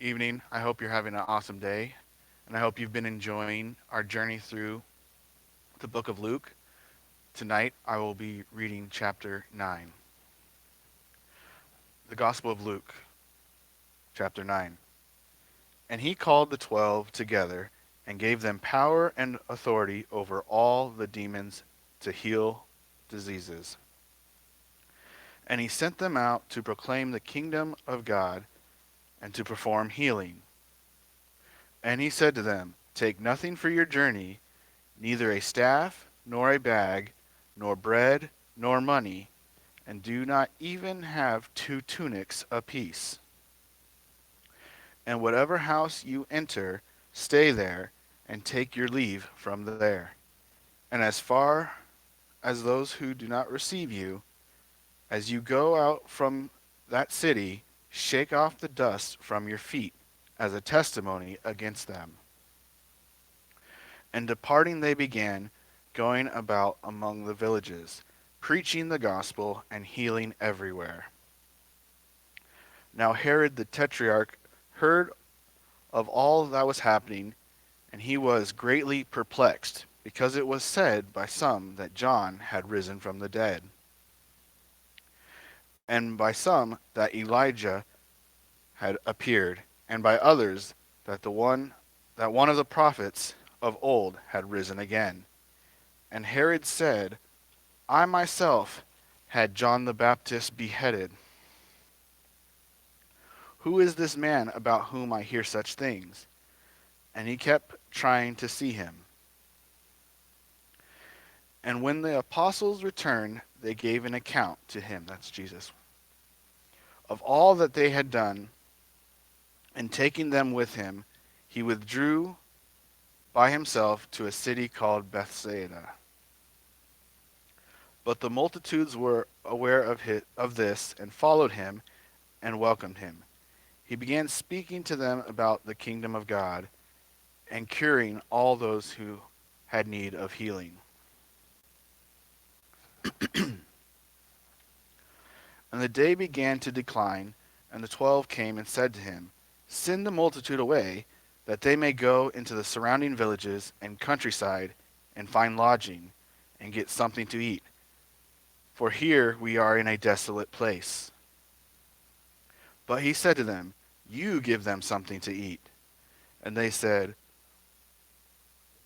evening. I hope you're having an awesome day, and I hope you've been enjoying our journey through the book of Luke. Tonight, I will be reading chapter 9. The Gospel of Luke, chapter 9. And he called the 12 together and gave them power and authority over all the demons to heal diseases. And he sent them out to proclaim the kingdom of God and to perform healing. And he said to them, Take nothing for your journey, neither a staff, nor a bag, nor bread, nor money, and do not even have 2 tunics apiece. And whatever house you enter, stay there, and take your leave from there. And as far as those who do not receive you, as you go out from that city, shake off the dust from your feet as a testimony against them. And departing they began, going about among the villages, preaching the gospel and healing everywhere. Now Herod the Tetrarch heard of all that was happening, and he was greatly perplexed, because it was said by some that John had risen from the dead, and by some that Elijah had appeared, and by others that one of the prophets of old had risen again. And Herod said, I myself had John the Baptist beheaded. Who is this man about whom I hear such things? And he kept trying to see him. And when the apostles returned, they gave an account to him, that's Jesus, of all that they had done. And taking them with him, he withdrew by himself to a city called Bethsaida. But the multitudes were aware of this and followed him and welcomed him. He began speaking to them about the kingdom of God and curing all those who had need of healing. And the day began to decline, and the 12 came and said to him, Send the multitude away, that they may go into the surrounding villages and countryside and find lodging and get something to eat. For here we are in a desolate place. But he said to them, You give them something to eat. And they said,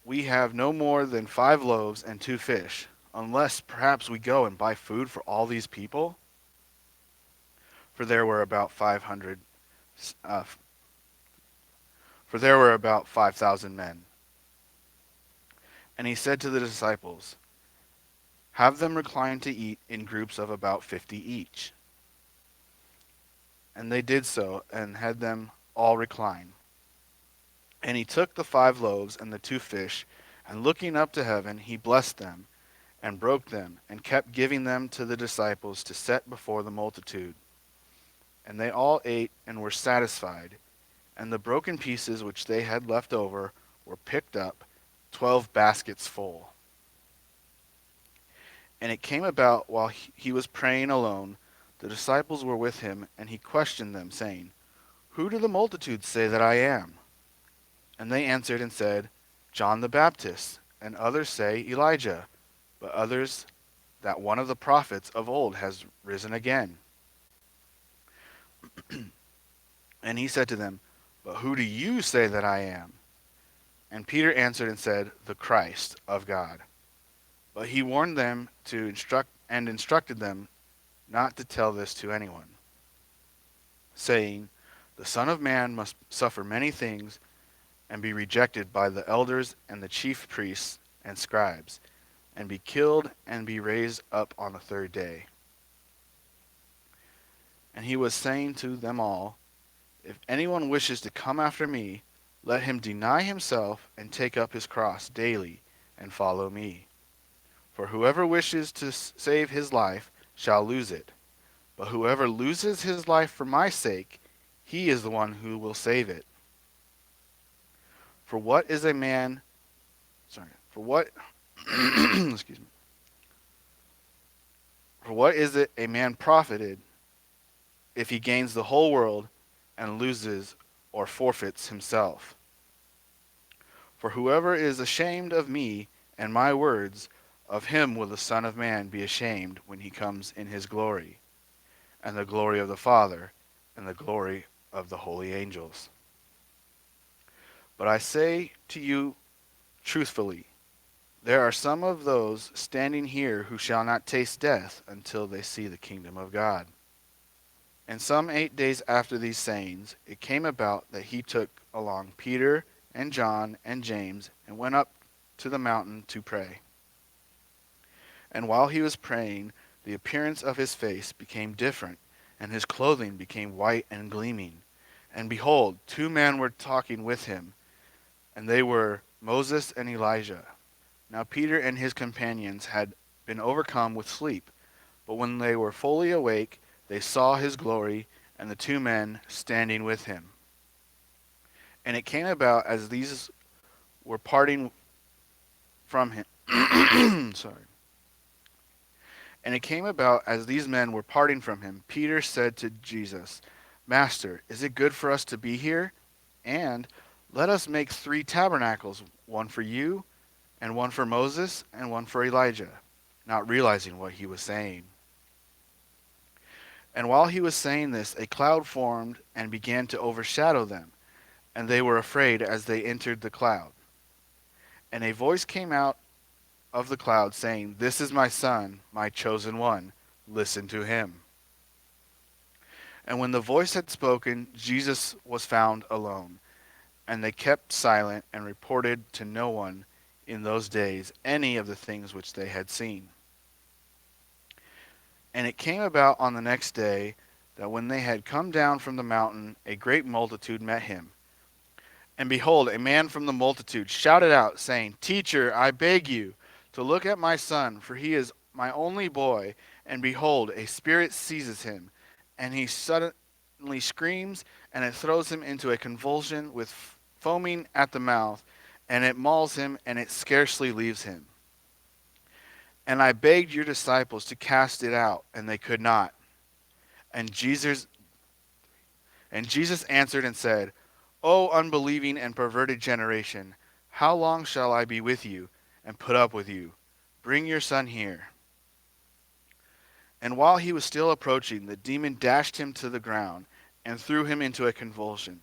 We have no more than 5 loaves and 2 fish, unless perhaps we go and buy food for all these people? For there were about 5,000 men. And he said to the disciples, Have them recline to eat in groups of about 50 each. And they did so, and had them all recline. And he took the 5 loaves and the 2 fish, and looking up to heaven, he blessed them, and broke them, and kept giving them to the disciples to set before the multitude. And they all ate and were satisfied, and the broken pieces which they had left over were picked up, 12 baskets full. And it came about while he was praying alone, the disciples were with him, and he questioned them, saying, Who do the multitudes say that I am? And they answered and said, John the Baptist, and others say Elijah, but others that one of the prophets of old has risen again. And he said to them, But who do you say that I am? And Peter answered and said, The Christ of God. But he warned them to instructed them not to tell this to anyone, saying, The Son of Man must suffer many things and be rejected by the elders and the chief priests and scribes, and be killed and be raised up on the 3rd day. And he was saying to them all, If anyone wishes to come after me, let him deny himself and take up his cross daily and follow me. For whoever wishes to save his life shall lose it. But whoever loses his life for my sake, he is the one who will save it. For what is a man, for what, excuse me, for what is it a man profited if he gains the whole world and loses or forfeits himself. For whoever is ashamed of me and my words, of him will the Son of Man be ashamed when he comes in his glory, and the glory of the Father, and the glory of the holy angels. But I say to you truthfully, there are some of those standing here who shall not taste death until they see the kingdom of God. And some 8 days after these sayings, it came about that he took along Peter and John and James and went up to the mountain to pray. And while he was praying, the appearance of his face became different, and his clothing became white and gleaming. And behold, 2 men were talking with him, and they were Moses and Elijah. Now Peter and his companions had been overcome with sleep, but when they were fully awake, they saw his glory and the 2 men standing with him. And it came about as these were parting from him. Sorry. And it came about as these men were parting from him, Peter said to Jesus, Master, is it good for us to be here? And let us make 3 tabernacles, one for you, and one for Moses, and one for Elijah, not realizing what he was saying. And while he was saying this, a cloud formed and began to overshadow them, and they were afraid as they entered the cloud. And a voice came out of the cloud, saying, This is my Son, my chosen one. Listen to him. And when the voice had spoken, Jesus was found alone. And they kept silent and reported to no one in those days any of the things which they had seen. And it came about on the next day that when they had come down from the mountain, a great multitude met him. And behold, a man from the multitude shouted out, saying, Teacher, I beg you to look at my son, for he is my only boy, and behold, a spirit seizes him, and he suddenly screams, and it throws him into a convulsion with foaming at the mouth, and it mauls him, and it scarcely leaves him. And I begged your disciples to cast it out, and they could not. And Jesus answered and said, O unbelieving and perverted generation, how long shall I be with you and put up with you? Bring your son here. And while he was still approaching, the demon dashed him to the ground and threw him into a convulsion.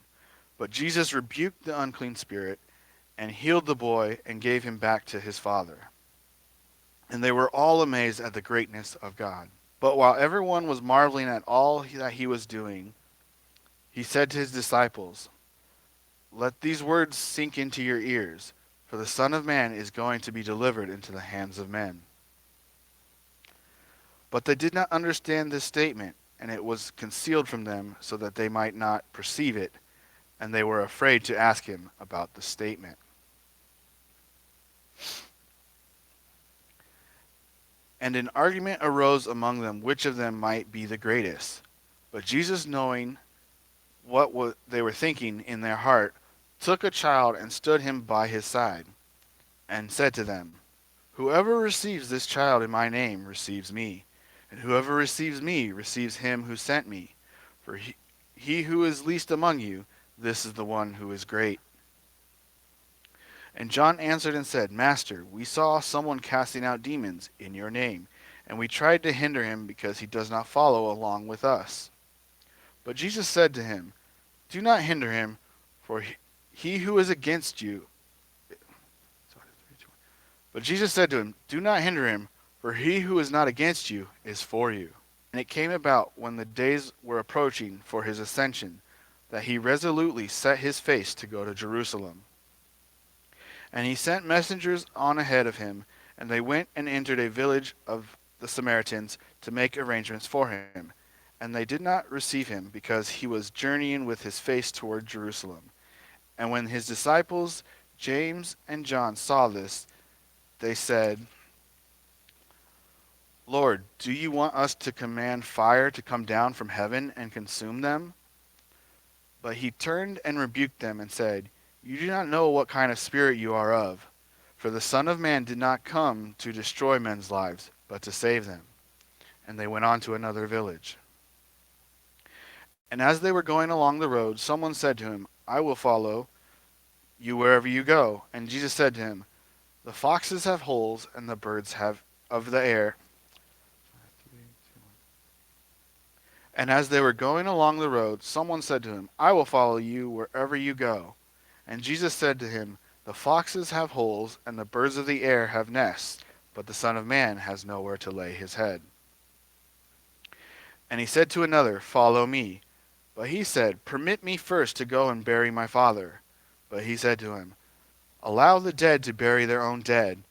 But Jesus rebuked the unclean spirit and healed the boy and gave him back to his father. And they were all amazed at the greatness of God. But while everyone was marveling at all that he was doing, he said to his disciples, Let these words sink into your ears, for the Son of Man is going to be delivered into the hands of men. But they did not understand this statement, and it was concealed from them so that they might not perceive it, and they were afraid to ask him about the statement. And an argument arose among them which of them might be the greatest. But Jesus, knowing what they were thinking in their heart, took a child and stood him by his side, and said to them, Whoever receives this child in my name receives me, and whoever receives me receives him who sent me. For he who is least among you, this is the one who is great. And John answered and said, Master, we saw someone casting out demons in your name, and we tried to hinder him because he does not follow along with us. But Jesus said to him, Do not hinder him, for he who is against you. But Jesus said to him, Do not hinder him, for he who is not against you is for you. And it came about when the days were approaching for his ascension, that he resolutely set his face to go to Jerusalem. And he sent messengers on ahead of him, and they went and entered a village of the Samaritans to make arrangements for him. And they did not receive him, because he was journeying with his face toward Jerusalem. And when his disciples, James and John, saw this, they said, Lord, do you want us to command fire to come down from heaven and consume them? But he turned and rebuked them and said, You do not know what kind of spirit you are of, for the Son of Man did not come to destroy men's lives, but to save them. And they went on to another village. And as they were going along the road, someone said to him, I will follow you wherever you go. And Jesus said to him, the foxes have holes, and the birds have of the air. And as they were going along the road, someone said to him, I will follow you wherever you go. And Jesus said to him, the foxes have holes, and the birds of the air have nests, but the Son of Man has nowhere to lay his head. And he said to another, follow me. But he said, permit me first to go and bury my father. But he said to him, allow the dead to bury their own dead.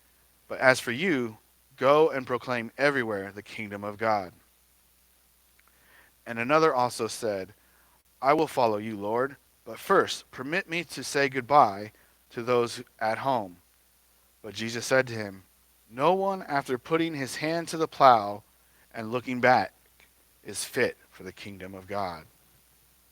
But as for you, go and proclaim everywhere the kingdom of God. And another also said, I will follow you, Lord, but first permit me to say goodbye to those at home. But Jesus said to him, no one after putting his hand to the plow and looking back is fit for the kingdom of God.